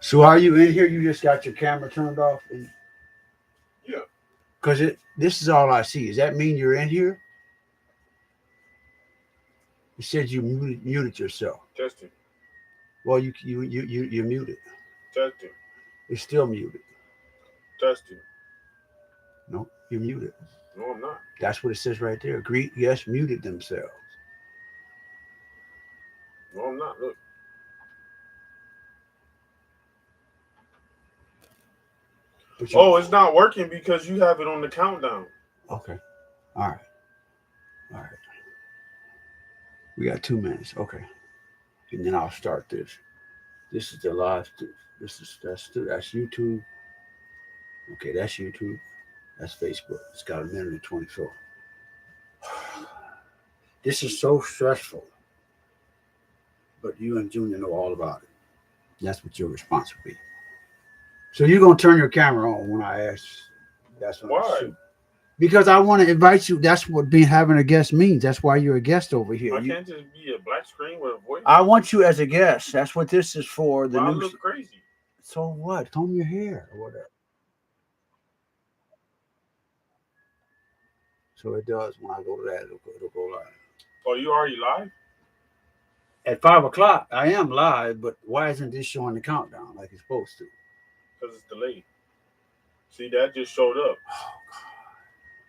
So are you in here? You just got your camera turned off? Yeah. Because this is all I see. Does that mean you're in here? You said you muted yourself. Testing. Well, you muted. Testing. It's still muted. Testing. No, you're muted. No, I'm not. That's what it says right there. Greet guests muted themselves. No, I'm not. Look. Oh, it's not working because you have it on the countdown. Okay. All right. All right. We got 2 minutes. Okay. And then I'll start this. This is the live. That's YouTube. Okay, that's YouTube. That's Facebook. It's got 1:24. This is so stressful. But you and Junior know all about it. That's what your response will be. So you're gonna turn your camera on when I ask. That's when I shoot. Because I want to invite you. That's what being having a guest means. That's why you're a guest over here. I can't just be a black screen with a voice. I want you as a guest. That's what this is for. I look crazy. So what? Comb your hair or whatever. So it does when I go to that. It'll go live. Oh, you already live? At 5:00, I am live. But why isn't this showing the countdown like it's supposed to? Because it's delayed. See, that just showed up. Oh God.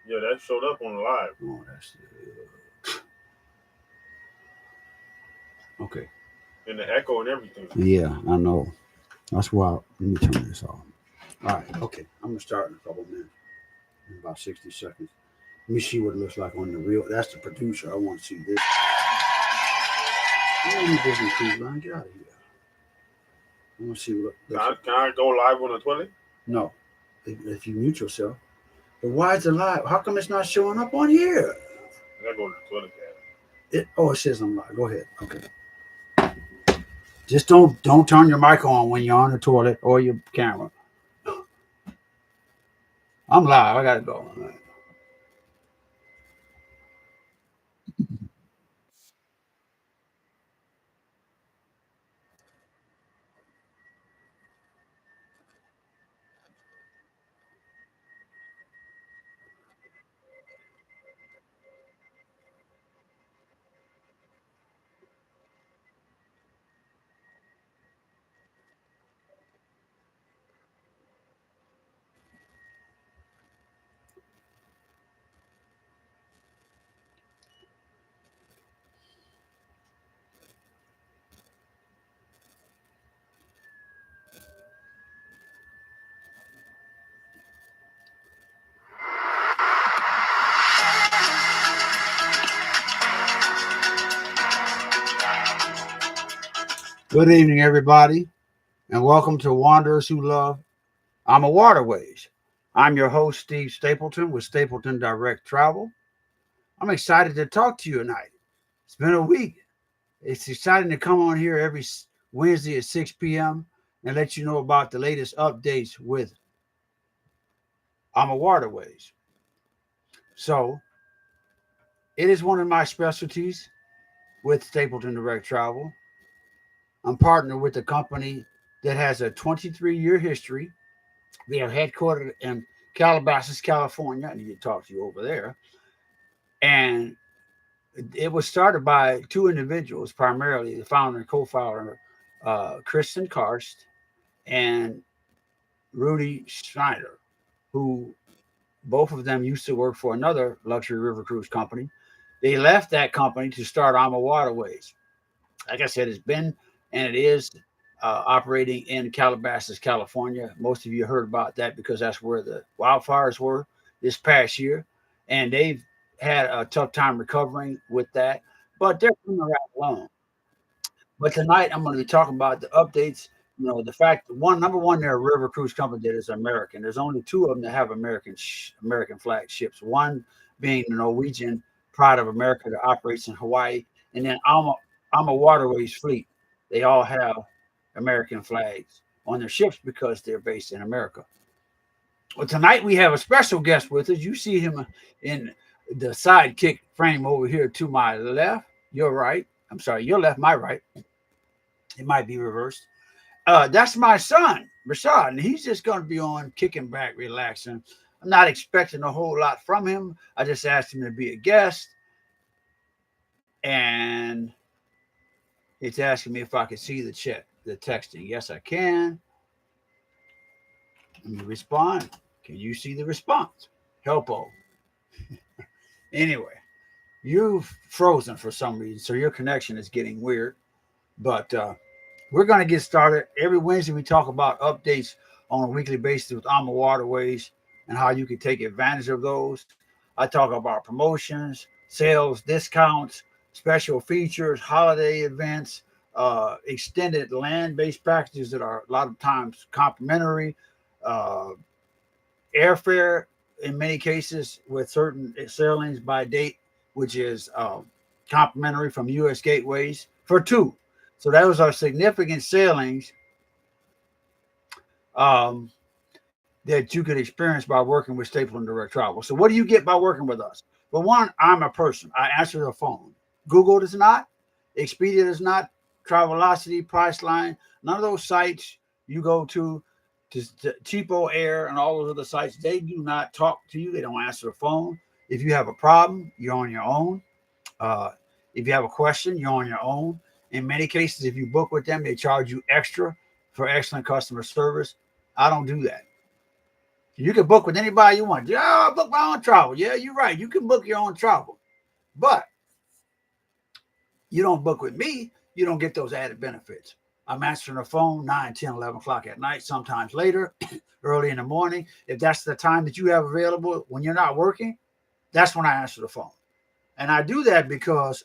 Yeah, that showed up on the live. Oh, that's okay. And the echo and everything. Yeah, I know. That's why. Let me turn this off. All right. Okay. I'm gonna start in a couple minutes. In about 60 seconds. Let me see what it looks like on the real. That's the producer. I want to see this. Man, get out of here. I want to see what. Can I go live on the toilet? No. If you mute yourself. But why is it live? How come it's not showing up on here? I gotta go to the toilet. It says I'm live. Go ahead. Okay. Just don't turn your mic on when you're on the toilet or your camera. I'm live. I gotta go. Good evening, everybody, and welcome to Wanderers Who Love Amawaterways. I'm your host, Steve Stapleton, with Stapleton Direct Travel. I'm excited to talk to you tonight. It's been a week. It's exciting to come on here every Wednesday at 6 p.m. and let you know about the latest updates with Amawaterways. So, it is one of my specialties with Stapleton Direct Travel. I'm partnered with a company that has a 23-year history. They are headquartered in Calabasas, California. I need to talk to you over there. And it was started by 2 individuals, primarily the founder and co-founder, Kristen Karst and Rudy Schneider, who both of them used to work for another luxury river cruise company. They left that company to start Amawaterways. Like I said, it's been and it is operating in Calabasas, California. Most of you heard about that because that's where the wildfires were this past year. And they've had a tough time recovering with that, but they're coming right along. But tonight I'm going to be talking about the updates. You know, the fact that number one, they're a river cruise company that is American. There's only 2 of them that have American flag ships. One being the Norwegian Pride of America that operates in Hawaii, and then Amawaterways fleet. They all have American flags on their ships because they're based in America. Well, tonight we have a special guest with us. You see him in the sidekick frame over here to my left. Your right. I'm sorry, your left, my right. It might be reversed. That's my son, Rashad, and he's just going to be on kicking back, relaxing. I'm not expecting a whole lot from him. I just asked him to be a guest, and it's asking me if I can see the chat, the texting. Yes, I can. Let me respond. Can you see the response? Helpo. Anyway, you've frozen for some reason, so your connection is getting weird. But we're going to get started. Every Wednesday, we talk about updates on a weekly basis with Amawaterways and how you can take advantage of those. I talk about promotions, sales, discounts, special features, holiday events, extended land-based packages that are a lot of times complimentary, uh, airfare in many cases with certain sailings by date, which is complimentary from U.S. gateways for two. So those are significant sailings um, that you could experience by working with Stapleton Direct Travel. So what do you get by working with us? For one, I'm a person. I answer the phone. Google does not. Expedia does not. Travelocity, Priceline, none of those sites you go to Cheapo Air and all those other sites, they do not talk to you. They don't answer the phone. If you have a problem, you're on your own. Uh, if you have a question, you're on your own. In many cases, if you book with them, they charge you extra for excellent customer service. I don't do that. You can book with anybody you want. Yeah, I'll book my own travel. Yeah, you're right. You can book your own travel. But you don't book with me, you don't get those added benefits. I'm answering the phone 9, 10, 11 o'clock at night, sometimes later, early in the morning. If that's the time that you have available when you're not working, that's when I answer the phone. And I do that because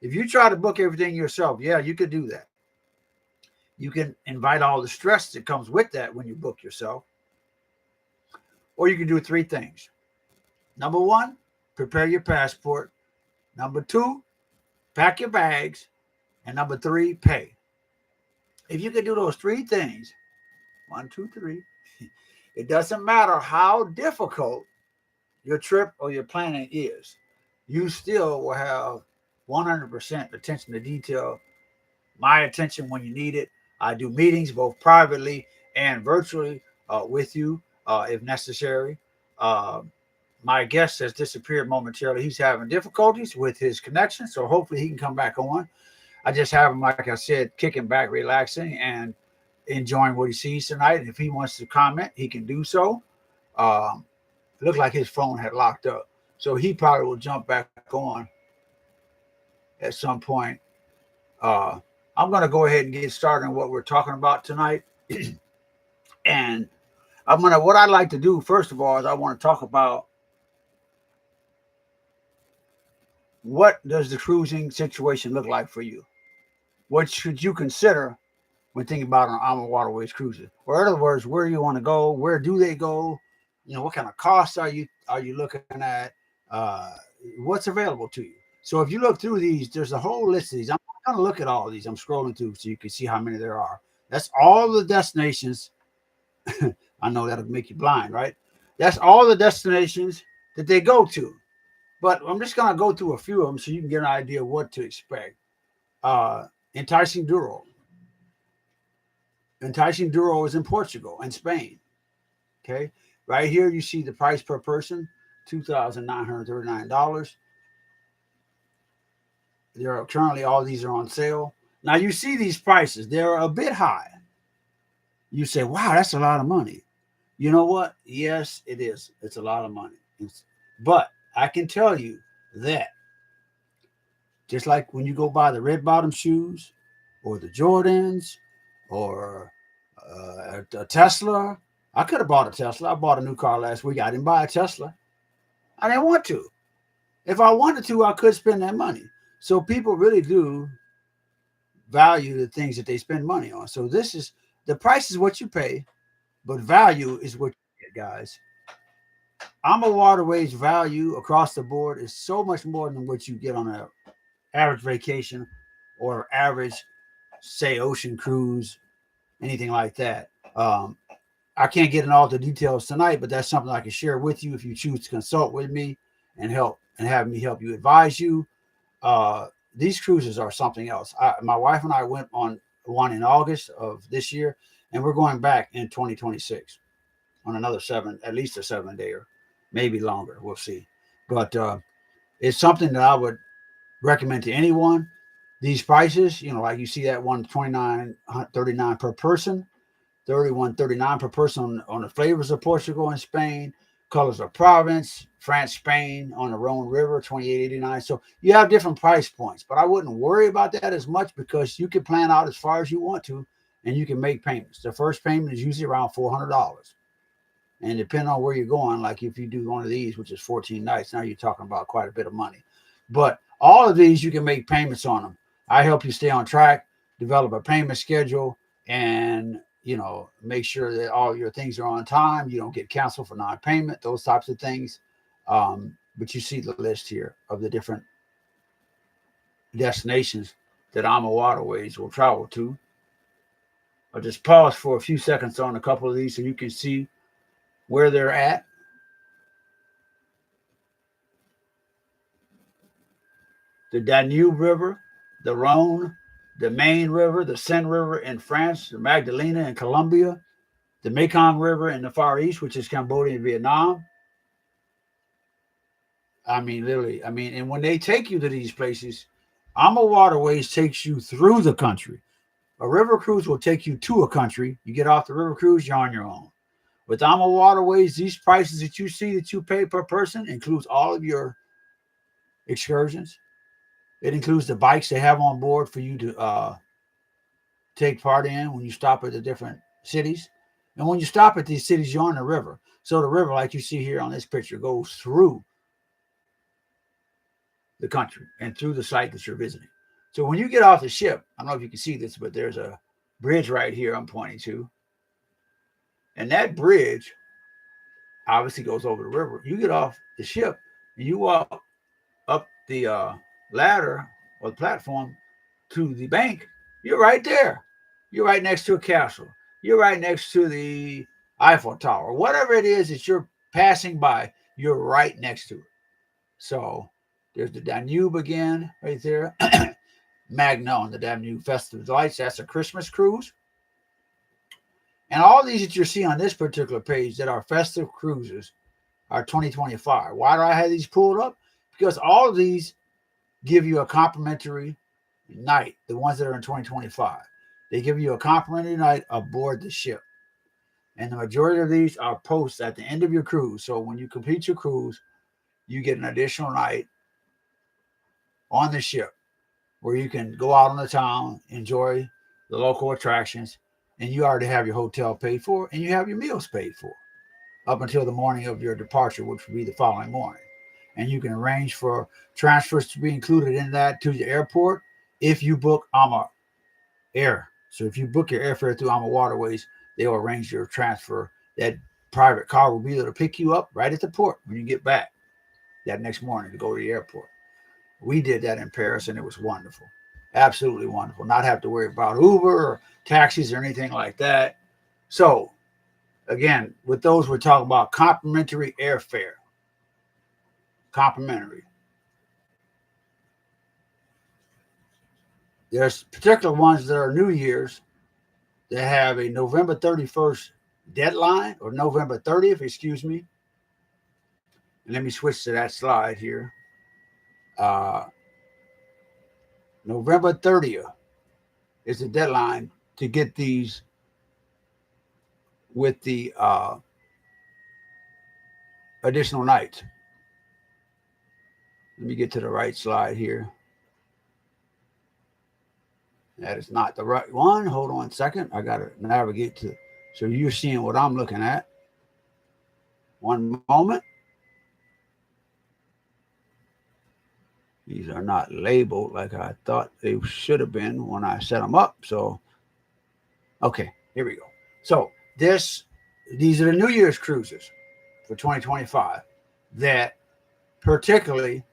if you try to book everything yourself, yeah, you could do that. You can invite all the stress that comes with that when you book yourself. Or you can do three things. Number one, prepare your passport. Number two, pack your bags. And number three, pay. If you can do those three things, 1, 2, 3, it doesn't matter how difficult your trip or your planning is, you still will have 100% attention to detail, my attention when you need it. I do meetings both privately and virtually with you if necessary. Uh, my guest has disappeared momentarily. He's having difficulties with his connection, so hopefully he can come back on. I just have him, like I said, kicking back, relaxing, and enjoying what he sees tonight. And if he wants to comment, he can do so. It looked like his phone had locked up. So he probably will jump back on at some point. Uh, I'm going to go ahead and get started on what we're talking about tonight. And what I'd like to do, first of all, is I want to talk about what does the cruising situation look like for you? What should you consider when thinking about an Amawaterways cruises? Or in other words, where do you want to go? Where do they go? What kind of costs are you looking at? Uh, what's available to you? So if you look through these, there's a whole list of these. I'm not going to look at all of these. I'm scrolling through so you can see how many there are. That's all the destinations. I know that'll make you blind, right? That's all the destinations that they go to. But I'm just going to go through a few of them so you can get an idea of what to expect. Enticing Douro. Enticing Douro is in Portugal and Spain. Okay. Right here, you see the price per person, $2,939. There are currently all these are on sale. Now you see these prices, they're a bit high. You say, wow, that's a lot of money. You know what? Yes, it is. It's a lot of money. But I can tell you that just like when you go buy the red bottom shoes or the Jordans or a Tesla, I could have bought a Tesla. I bought a new car last week. I didn't buy a Tesla. I didn't want to. If I wanted to, I could spend that money. So people really do value the things that they spend money on. So the price is what you pay, but value is what you get, guys. Amawaterways value across the board is so much more than what you get on an average vacation or average, say, ocean cruise, anything like that. I can't get in all the details tonight, but that's something I can share with you if you choose to consult with me and have me help you advise you. These cruises are something else. My wife and I went on one in August of this year, and we're going back in 2026 on another at least a 7 day, or maybe longer. We'll see. But it's something that I would recommend to anyone. These prices, like you see that one 29.39 per person, 31.39 per person on the flavors of Portugal and Spain, colors of Provence, France, Spain on the Rhone River, 28.89. So you have different price points, but I wouldn't worry about that as much because you can plan out as far as you want to, and you can make payments. The first payment is usually around $400. And depending on where you're going, like if you do one of these, which is 14 nights, now you're talking about quite a bit of money. But all of these, you can make payments on them. I help you stay on track, develop a payment schedule, and make sure that all your things are on time. You don't get canceled for non-payment, those types of things. But you see the list here of the different destinations that Amawaterways will travel to. I'll just pause for a few seconds on a couple of these so you can see where they're at. The Danube River, the Rhone, the Main River, the Seine River in France, the Magdalena in Colombia, the Mekong River in the Far East, which is Cambodia and Vietnam. Literally, and when they take you to these places, Amawaterways takes you through the country. A river cruise will take you to a country. You get off the river cruise, you're on your own. With Amawaterways, these prices that you see that you pay per person includes all of your excursions. It includes the bikes they have on board for you to take part in when you stop at the different cities. And when you stop at these cities, you're on the river. So the river, like you see here on this picture, goes through the country and through the site that you're visiting. So when you get off the ship, I don't know if you can see this, but there's a bridge right here I'm pointing to. And that bridge obviously goes over the river. You get off the ship and you walk up the ladder or the platform to the bank, you're right there. You're right next to a castle. You're right next to the Eiffel Tower. Whatever it is that you're passing by, you're right next to it. So there's the Danube again, right there. Magnon, the Danube Festival of Lights. That's a Christmas cruise. And all these that you see on this particular page that are festive cruises are 2025. Why do I have these pulled up? Because all of these give you a complimentary night, the ones that are in 2025. They give you a complimentary night aboard the ship. And the majority of these are posts at the end of your cruise. So when you complete your cruise, you get an additional night on the ship where you can go out on the town, enjoy the local attractions, and you already have your hotel paid for and you have your meals paid for up until the morning of your departure, which will be the following morning. And you can arrange for transfers to be included in that to the airport if you book Ama Air. So if you book your airfare through Amawaterways, they'll arrange your transfer. That private car will be there to pick you up right at the port when you get back that next morning to go to the airport. We did that in Paris, and it was wonderful. Absolutely wonderful. Not have to worry about Uber or taxis or anything like that. So, again, with those, we're talking about complimentary airfare. Complimentary. There's particular ones that are New Year's that have a November 31st deadline, or November 30th, excuse me. And let me switch to that slide here. November 30th is the deadline to get these with the additional nights. Let me get to the right slide here. That is not the right one. Hold on a second. I got to navigate to, so you're seeing what I'm looking at. One moment. These are not labeled like I thought they should have been when I set them up. So, okay, here we go. So these are the New Year's cruises for 2025. that particularly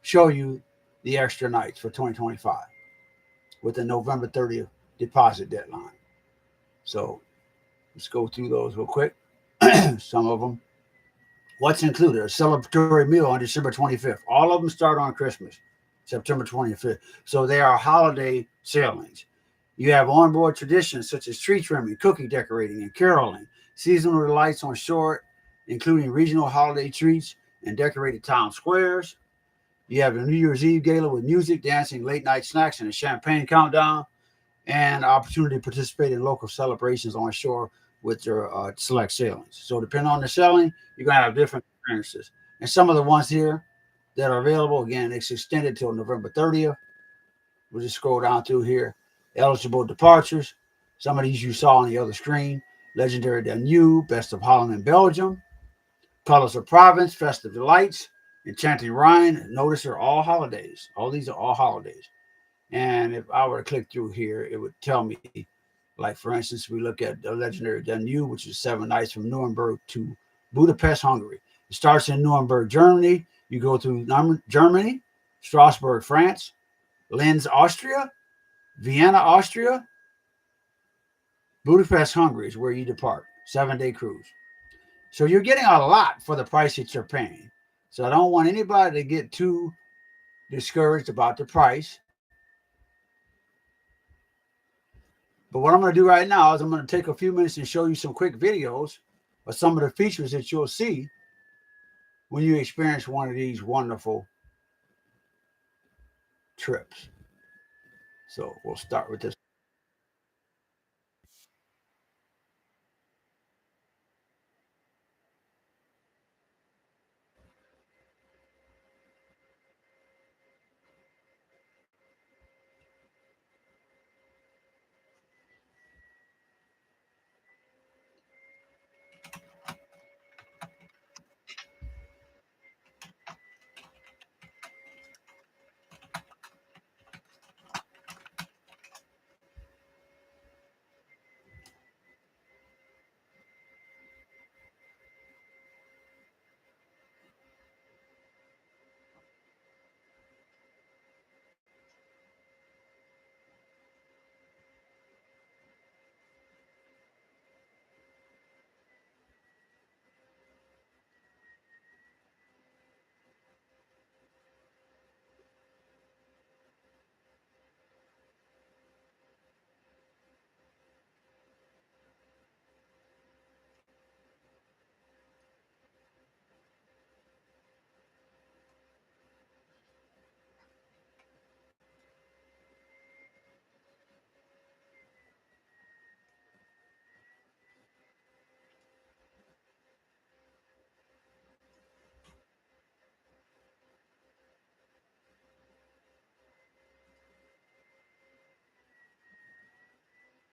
show you the extra nights for 2025 with the November 30th deposit deadline. So let's go through those real quick. Some of them. What's included? A celebratory meal on December 25th. All of them start on Christmas, September 25th. So they are holiday sailings. You have onboard traditions such as tree trimming, cookie decorating, and caroling, seasonal delights on shore, including regional holiday treats and decorated town squares. You have the New Year's Eve gala with music, dancing, late night snacks, and a champagne countdown, and opportunity to participate in local celebrations on shore with your select sailings. So depending on the sailing, you're going to have different experiences. And some of the ones here that are available, again, it's extended till November 30th. We'll just scroll down through here. Eligible departures. Some of these you saw on the other screen. Legendary Danube, Best of Holland and Belgium. Colors of Province, Festive Delights, Enchanting Rhine. Notice they're all holidays. All these are all holidays. And if I were to click through here, it would tell me, like for instance, we look at the Legendary Danube, which is 7 nights from Nuremberg to Budapest, Hungary. It starts in Nuremberg, Germany. You go through Germany, Strasbourg, France, Linz, Austria, Vienna, Austria, Budapest, Hungary is where you depart. 7-day cruise. So you're getting a lot for the price that you're paying. So I don't want anybody to get too discouraged about the price. But what I'm going to do right now is I'm going to take a few minutes and show you some quick videos of some of the features that you'll see when you experience one of these wonderful trips. So we'll start with this.